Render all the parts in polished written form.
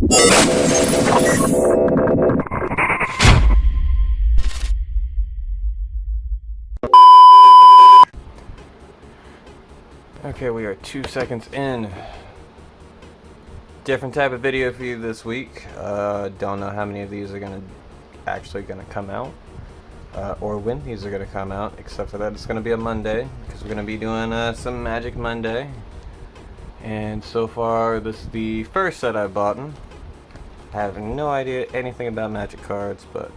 Okay, we are 2 seconds in. Different type of video for you this week. Don't know how many of these are actually gonna come out, or when these are gonna come out. Except for that, it's gonna be a Monday because we're gonna be doing some Magic Monday. And so far, this is the first set I've bought. I have no idea anything about Magic cards, but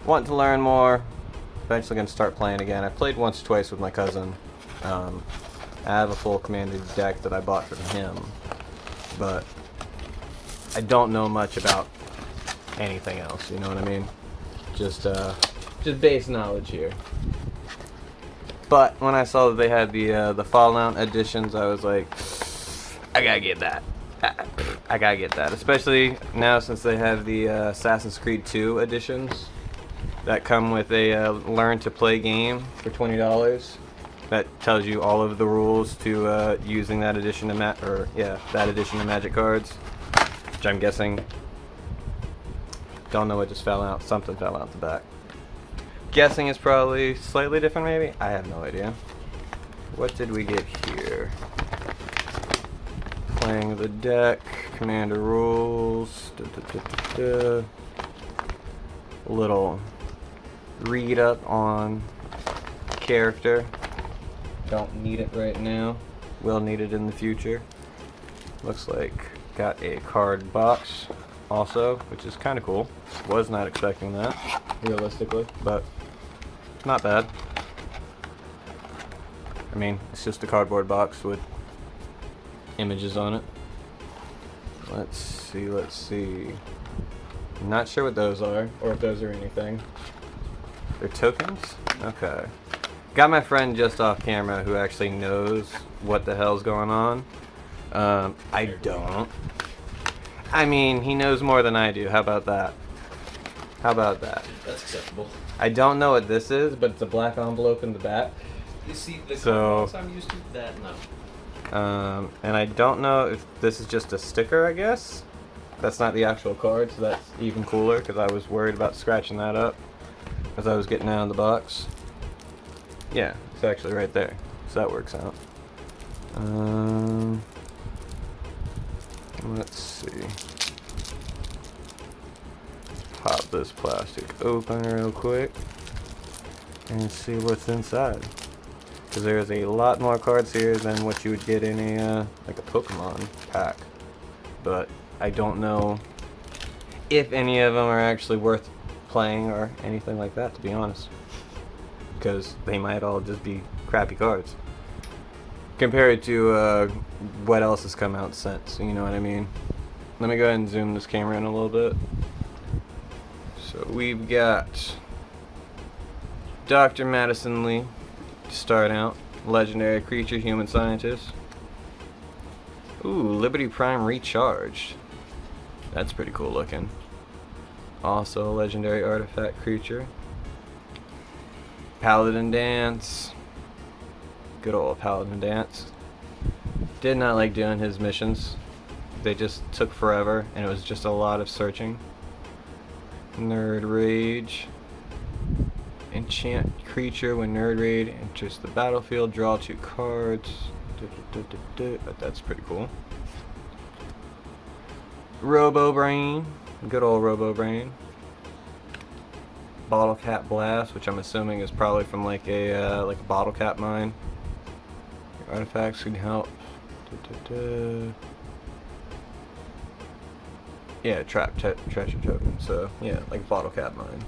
want to learn more. Eventually gonna start playing again. I played once or twice with my cousin. I have a full Commander deck that I bought from him, but I don't know much about anything else, you know what I mean? Just base knowledge here. But when I saw that they had the Fallout editions, I was like, I gotta get that. I gotta get that, especially now since they have the Assassin's Creed 2 editions that come with a learn to play game for $20. That tells you all of the rules to using that edition of that edition of Magic cards, which I'm guessing. Don't know what just fell out. Something fell out the back. Guessing it's probably slightly different, maybe. I have no idea. What did we get here? Playing the deck, Commander rules. A little read up on character. Don't need it right now. Will need it in the future. Looks like got a card box also, which is kind of cool. Was not expecting that, realistically, but not bad. I mean, it's just a cardboard box with images on it. Let's see. Not sure what those are, or if those are anything. They're tokens? Okay. Got my friend just off camera who actually knows what the hell's going on. I don't. I mean, he knows more than I do. How about that? How about that? That's acceptable. I don't know what this is, but it's a black envelope in the back. You see, the cards I'm used to, that no. And I don't know if this is just a sticker, I guess. That's not the actual card, so that's even cooler, because I was worried about scratching that up as I was getting out of the box. Yeah, it's actually right there, so that works out. Let's see. Pop this plastic open real quick and see what's inside. Because there's a lot more cards here than what you would get in a like a Pokemon pack. But I don't know if any of them are actually worth playing or anything like that, to be honest. Because they might all just be crappy cards compared to what else has come out since, you know what I mean? Let me go ahead and zoom this camera in a little bit. So we've got Dr. Madison Lee to start out, legendary creature, human scientist. Ooh, Liberty Prime Recharged. That's pretty cool looking. Also a legendary artifact creature. Paladin Dance. Good old Paladin Dance. Did not like doing his missions. They just took forever and it was just a lot of searching. Nerd Rage. Enchant creature when Nerd Rage enters the battlefield. Draw 2 cards. That's pretty cool. Robo Brain. Good old Robo Brain. Bottle Cap Blast, which I'm assuming is probably from like a bottle cap mine. Your artifacts can help. Yeah, treasure token. So yeah, like bottle cap mine.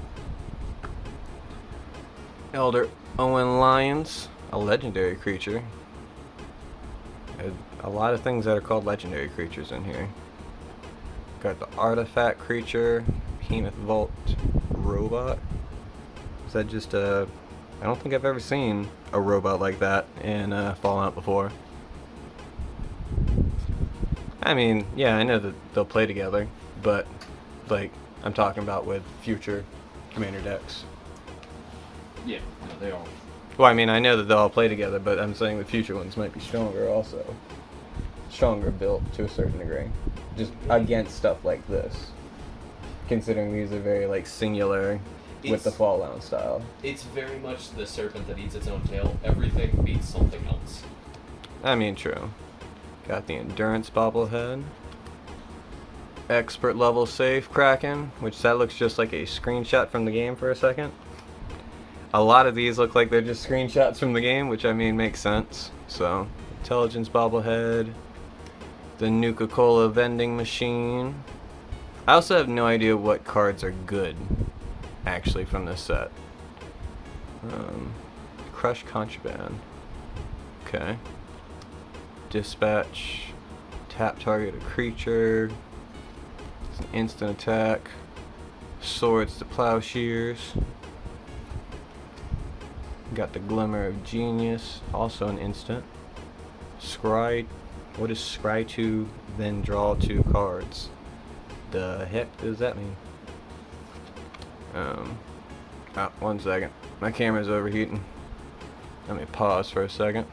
Elder Owen Lyons, a legendary creature. A lot of things that are called legendary creatures in here. Got the artifact creature, Behemoth Vault robot. Is that just a... I don't think I've ever seen a robot like that in Fallout before. I mean, yeah, I know that they'll play together, but like I'm talking about with future Commander decks. Yeah, no, they all. Well, I mean, I know that they'll all play together, but I'm saying the future ones might be stronger also. Stronger built to a certain degree. just against stuff like this? Considering these are very like singular with the Fallout style. It's very much the serpent that eats its own tail. Everything beats something else. I mean, true. Got the endurance bobblehead. Expert level safe Kraken, which that looks just like a screenshot from the game for a second. A lot of these look like they're just screenshots from the game, which I mean makes sense. So, intelligence bobblehead. The Nuka-Cola vending machine. I also have no idea what cards are good, actually, from this set. Crush Contraband. Okay. Dispatch. Tap target a creature. It's an instant attack. Swords to Plowshares. Got the Glimmer of Genius, also an instant. Scry. What is Scry 2, then draw 2 cards? The heck does that mean? One second. My camera's overheating. Let me pause for a second.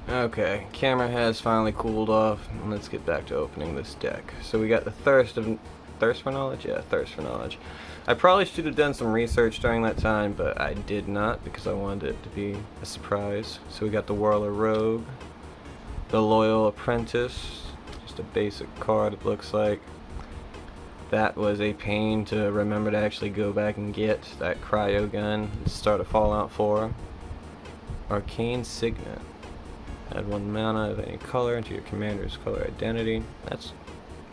Okay, camera has finally cooled off. Let's get back to opening this deck. So we got the Thirst for Knowledge? Yeah, Thirst for Knowledge. I probably should have done some research during that time, but I did not because I wanted it to be a surprise. So we got the Whirler Rogue, the Loyal Apprentice, just a basic card it looks like. That was a pain to remember to actually go back and get that cryo gun and start a Fallout 4. Arcane Signet. Add 1 mana of any color into your commander's color identity. That's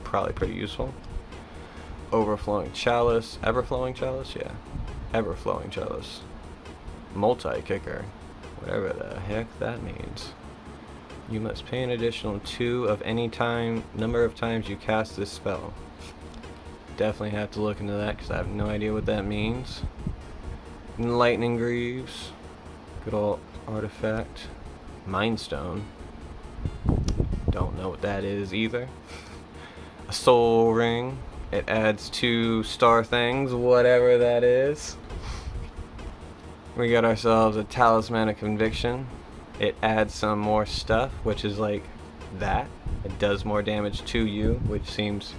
probably pretty useful. Overflowing Chalice. Everflowing Chalice? Yeah. Everflowing Chalice. Multi-kicker. Whatever the heck that means. You must pay an additional 2 of any number of times you cast this spell. Definitely have to look into that because I have no idea what that means. Lightning Greaves. Good old artifact. Mind Stone. Don't know what that is either. A Soul Ring. It adds 2 star things, whatever that is. We got ourselves a Talisman of Conviction. It adds some more stuff, which is like that. It does more damage to you, which seems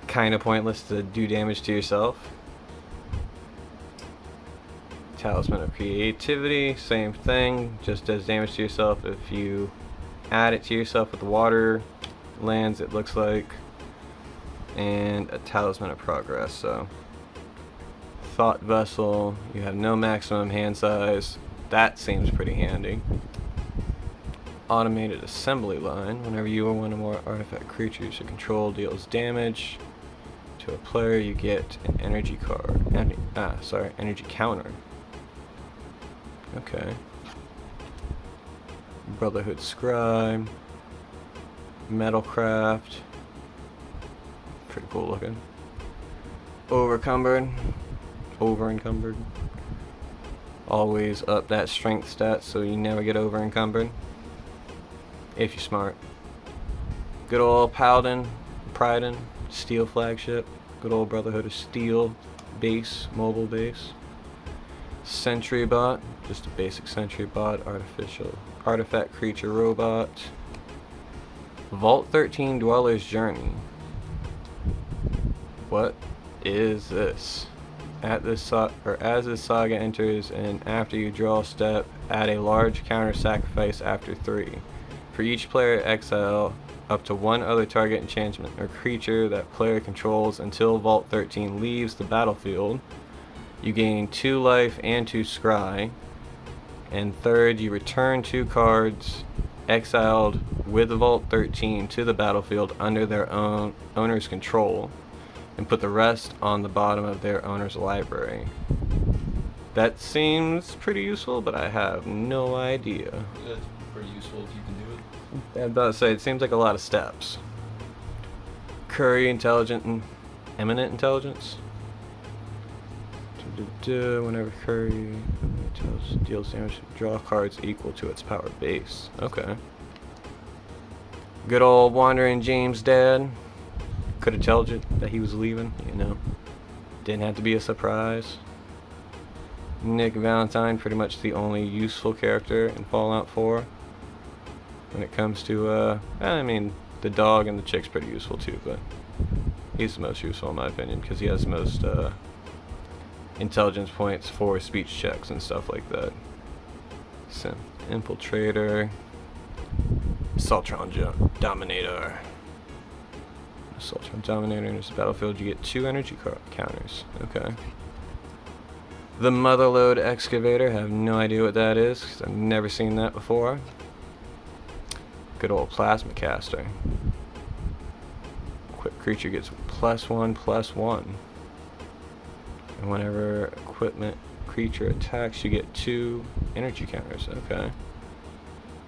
kind of pointless to do damage to yourself. Talisman of Creativity, same thing, just does damage to yourself if you add it to yourself with the water lands, it looks like. And a Talisman of Progress. So Thought Vessel, you have no maximum hand size, that seems pretty handy. Automated Assembly Line, whenever you or one or more artifact creatures you control deals damage to a player, you get an energy card. Energy counter. Okay. Brotherhood Scribe. Metalcraft. Pretty cool looking. Over-encumbered. Always up that strength stat so you never get over-encumbered. If you're smart. Good old Paladin. Pryden. Steel Flagship. Good old Brotherhood of Steel. Base. Mobile base. Sentry Bot. Just a basic Sentry Bot. Artifact Creature Robot. Vault 13 Dweller's Journey. What is this? As this saga enters, and after you draw a step, add a large counter sacrifice after 3. For each player, exile up to 1 other target enchantment or creature that player controls until Vault 13 leaves the battlefield. You gain 2 life and 2 scry. And third, you return 2 cards exiled with Vault 13 to the battlefield under their own owner's control, and put the rest on the bottom of their owner's library. That seems pretty useful, but I have no idea. That's pretty useful if you can do it. I'm about to say, it seems like a lot of steps. Curry, Intelligent, and Eminent Intelligence. Whenever Curry deals damage, draw cards equal to its power base. Okay. Good old Wandering James dad. Could have told you that he was leaving, you know. Didn't have to be a surprise. Nick Valentine, pretty much the only useful character in Fallout 4. When it comes to, The dog and the chick's pretty useful too, but he's the most useful in my opinion because he has the most intelligence points for speech checks and stuff like that. So, Infiltrator, Assaultron Dominator. Assaultron Dominator enters the battlefield. You get 2 energy counters. Okay. The Motherlode Excavator. Have no idea what that is because I've never seen that before. Good old Plasma Caster. Equipped creature gets +1/+1. And whenever equipment creature attacks, you get 2 energy counters. Okay.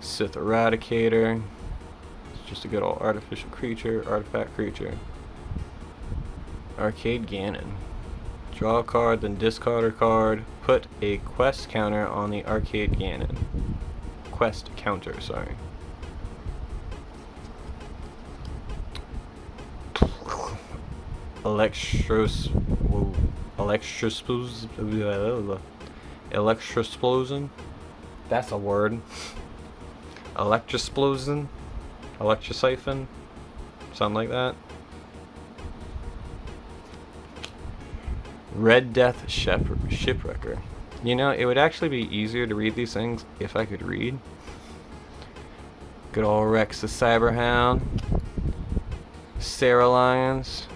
Sith Eradicator. It's just a good old artificial creature, artifact creature. Arcade Ganon. Draw a card, then discard a card. Put a quest counter on the Arcade Ganon. Quest counter, sorry. Electrosplosion. That's a word. Electrosplosion. Electrosiphon. Something like that. Red Death Shipwrecker. You know, it would actually be easier to read these things if I could read. Good old Rex the Cyberhound. Sarah Lyons.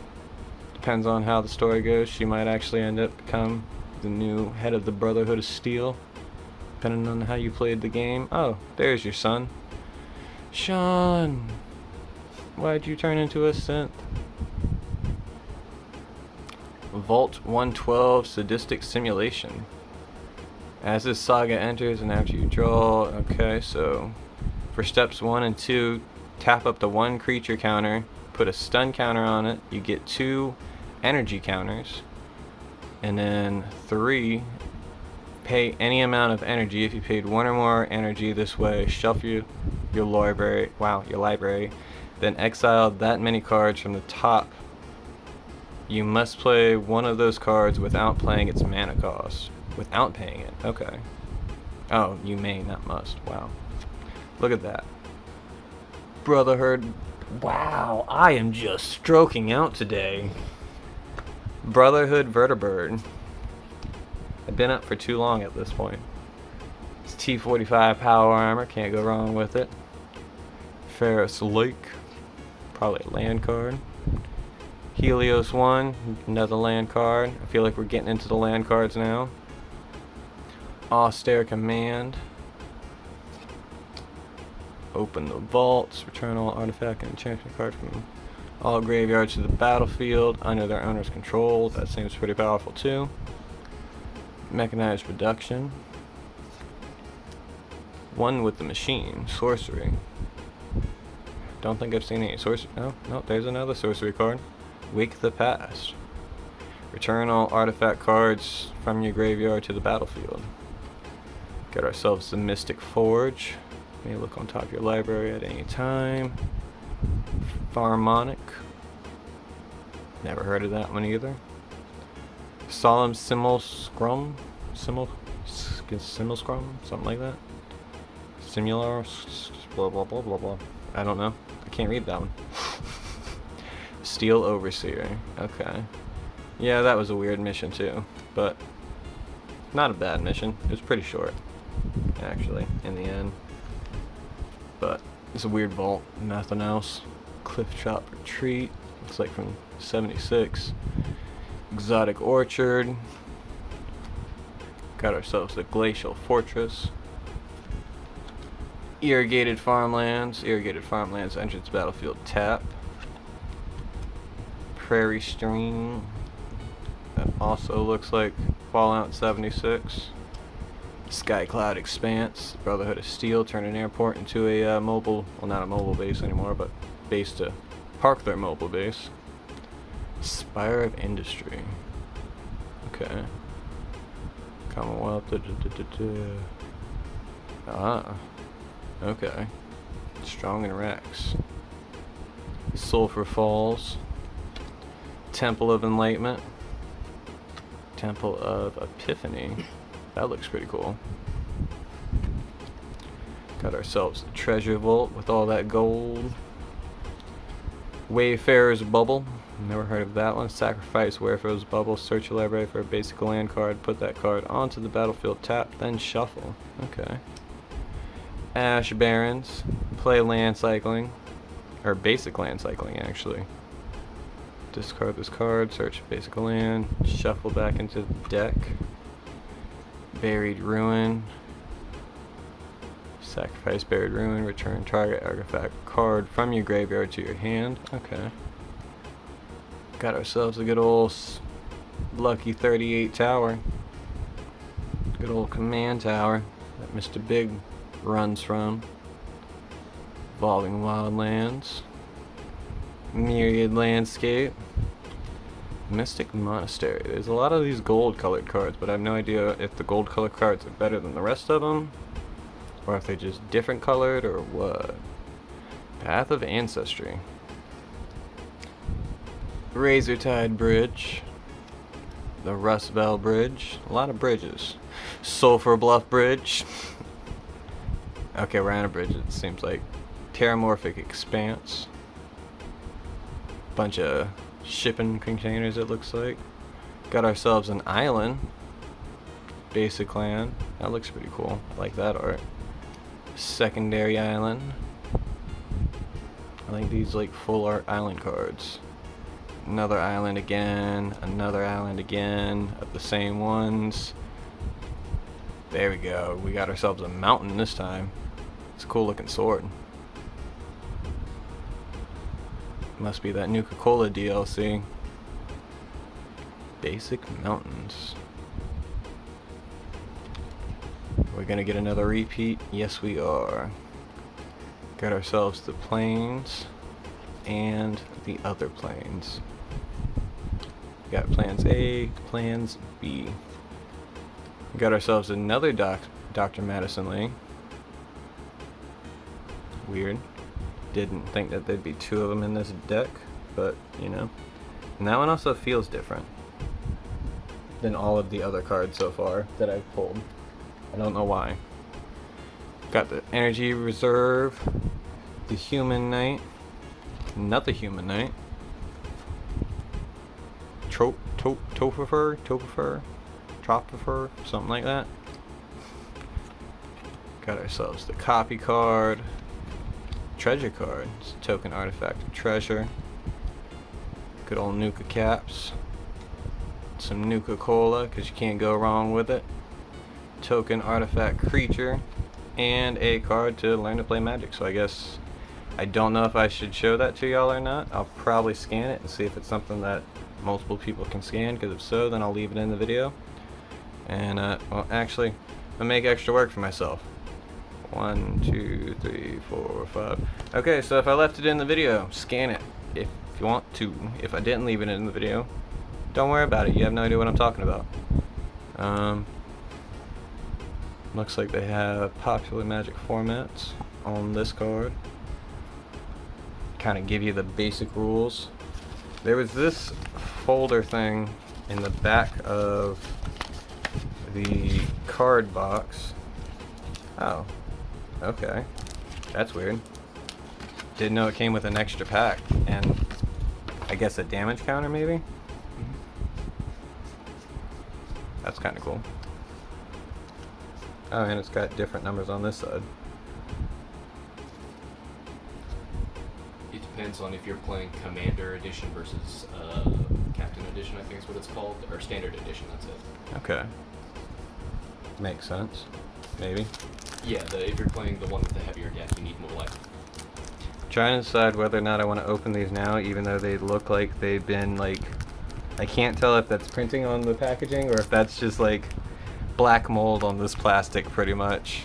Depends on how the story goes. She might actually end up become the new head of the Brotherhood of Steel. Depending on how you played the game. Oh, there's your son. Sean! Why'd you turn into a synth? Vault 112 Sadistic Simulation. As this saga enters and after you draw, okay, so for steps 1 and 2, tap up the 1 creature counter, put a stun counter on it, you get 2 energy counters, and then 3, pay any amount of energy. If you paid 1 or more energy this way, shuffle your library, then exile that many cards from the top. You must play one of those cards without playing its mana cost. Without paying it. Okay. Oh, you may, not must. Wow. Look at that. Brotherhood. Wow, I am just stroking out today. Brotherhood Vertibird. I've been up for too long at this point. It's T45 power armor. Can't go wrong with it. Ferris Lake. Probably a land card. Helios 1, another land card. I feel like we're getting into the land cards now. Austere Command. Open the vaults. Return all artifact and enchantment cards from all graveyards to the battlefield under their owner's control. That seems pretty powerful too. Mechanized Reduction. One with the machine. Sorcery. Don't think I've seen any sorcery. No, there's another sorcery card. Wake the Past. Return all artifact cards from your graveyard to the battlefield. Get ourselves the Mystic Forge. May look on top of your library at any time. Pharmonic. Never heard of that one either. Solemn Simulacrum. Simulacrum? Something like that. Simular. Blah blah blah blah blah. I don't know. I can't read that one. Steel Overseer. Okay. Yeah, that was a weird mission too, but not a bad mission. It was pretty short, actually, in the end. But it's a weird vault. Nothing else. Cliff Chop Retreat. Looks like from 76. Exotic Orchard. Got ourselves the Glacial Fortress. Irrigated Farmlands. Irrigated Farmlands entrance battlefield tap. Prairie Stream. That also looks like Fallout 76. Skycloud Expanse. Brotherhood of Steel. Turn an airport into a mobile, well, not a mobile base anymore, but base to park their mobile base. Spire of Industry. Okay. Commonwealth. Ah. Okay. Strong and Rex. Sulphur Falls. Temple of Enlightenment. Temple of Epiphany. That looks pretty cool. Got ourselves the treasure vault with all that gold. Wayfarer's Bubble. Never heard of that one. Sacrifice Wayfarer's Bubble. Search your library for a basic land card. Put that card onto the battlefield tap, then shuffle. Okay. Ash Barrens. Play land cycling. Or basic land cycling, actually. Discard this card. Search basic land. Shuffle back into the deck. Buried Ruin. Sacrifice Buried Ruin. Return target artifact card from your graveyard to your hand. Okay. Got ourselves a good old lucky 38 tower. Good old command tower that Mr. Big runs from. Evolving Wildlands. Myriad Landscape. Mystic Monastery. There's a lot of these gold colored cards, but I have no idea if the gold colored cards are better than the rest of them, or if they're just different colored, or what. Path of Ancestry. Razortide Bridge. The Rustbell Bridge. A lot of bridges. Sulphur Bluff Bridge. Okay, we're on a bridge, it seems like. Terramorphic Expanse. Bunch of shipping containers, it looks like. Got ourselves an island. Basic land. That looks pretty cool. I like that art. Secondary island. I think these like full art island cards. Another island again. Another island again. Of the same ones. There we go. We got ourselves a mountain this time. It's a cool looking sword. Must be that Nuka-Cola DLC. Basic Mountains. We're gonna get another repeat? Yes, we are. Got ourselves the plains and the other plains. Got plans A, plans B. Got ourselves another Dr. Madison Lee. Weird. Didn't think that there'd be two of them in this deck, but you know. And that one also feels different than all of the other cards so far that I've pulled. I don't know why. Got the Energy Reserve, the Human Knight, another Human Knight, Topher, something like that. Got ourselves the copy card. Treasure card. It's a token artifact of treasure. Good old Nuka caps. Some Nuka-Cola, because you can't go wrong with it. Token artifact creature. And a card to learn to play Magic. So I guess I don't know if I should show that to y'all or not. I'll probably scan it and see if it's something that multiple people can scan, because if so, then I'll leave it in the video. And well, actually, I'll make extra work for myself. 1, 2, 3, 4, 5. Okay, so if I left it in the video, scan it if you want to. If I didn't leave it in the video, don't worry about it. You have no idea what I'm talking about. Looks like they have popular Magic formats on this card. Kind of give you the basic rules. There was this folder thing in the back of the card box. Oh. Okay, that's weird. Didn't know it came with an extra pack, and I guess a damage counter maybe? That's kind of cool. Oh, and it's got different numbers on this side. It depends on if you're playing Commander Edition versus Captain Edition, I think is what it's called, or Standard Edition, that's it. Okay. Makes sense. Maybe. Yeah, if you're playing the one with the heavier deck, you need more life. Trying to decide whether or not I want to open these now, even though they look like they've been like, I can't tell if that's printing on the packaging or if that's just like black mold on this plastic pretty much.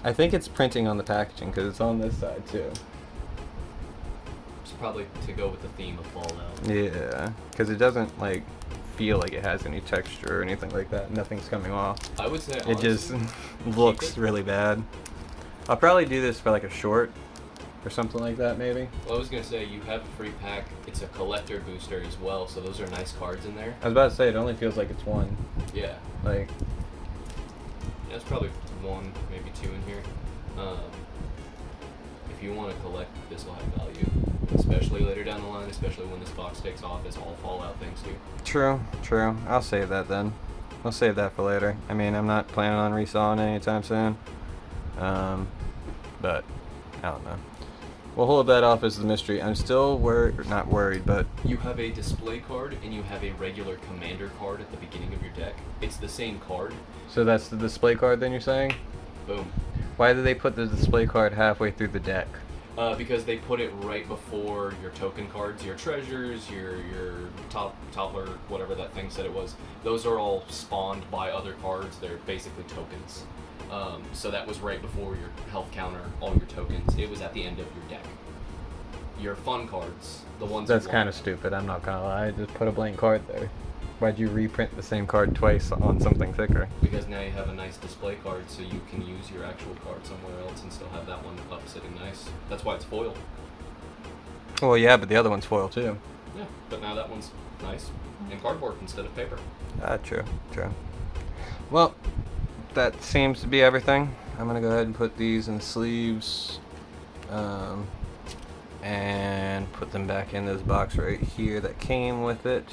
I think it's printing on the packaging because it's on this side too. It's probably to go with the theme of Fallout. Yeah, because it doesn't like feel like it has any texture or anything like that. Nothing's coming off. I would say it just looks really bad. I'll probably do this for like a short or something like that maybe. Well, I was gonna say you have a free pack. It's a collector booster as well, so those are nice cards in there. I was about to say it only feels like it's one. Yeah. Like. There's probably one, maybe two in here. if you want to collect, this will have value, especially later down the line, especially when this box takes off. It's all Fallout things to you. True, true. I'll save that then. I'll save that for later. I mean, I'm not planning on reselling anytime soon. But I don't know. We'll hold that off as the mystery. I'm still not worried, but You have a display card and you have a regular commander card at the beginning of your deck. It's the same card. so that's the display card then you're saying? Boom. Why did they put the display card halfway through the deck? Because they put it right before your token cards, your treasures, your toppler, whatever that thing said it was. Those are all spawned by other cards. They're basically tokens. So that was right before your health counter, all your tokens. It was at the end of your deck. Your fun cards, the ones That's you kind want. of stupid. I'm not gonna lie. Just put a blank card there. Why'd you reprint the same card twice on something thicker? Because now you have a nice display card, so you can use your actual card somewhere else and still have that one up sitting nice. That's why it's foil. Well, yeah, but the other one's foil too. Yeah, but now that one's nice and cardboard instead of paper. True, true. Well, that seems to be everything. I'm gonna go ahead and put these in sleeves, and put them back in this box right here that came with it.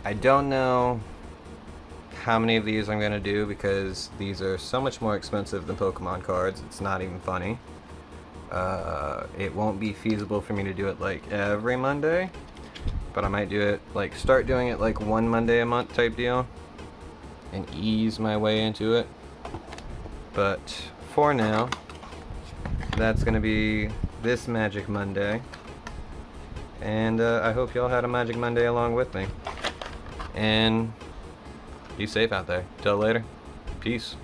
I don't know how many of these I'm gonna do because these are so much more expensive than Pokemon cards. It's not even funny. It won't be feasible for me to do it like every Monday, but I might do it like start doing it like one Monday a month type deal and ease my way into it. But for now, that's gonna be this Magic Monday, and I hope y'all had a Magic Monday along with me. And be safe out there. Till later. Peace.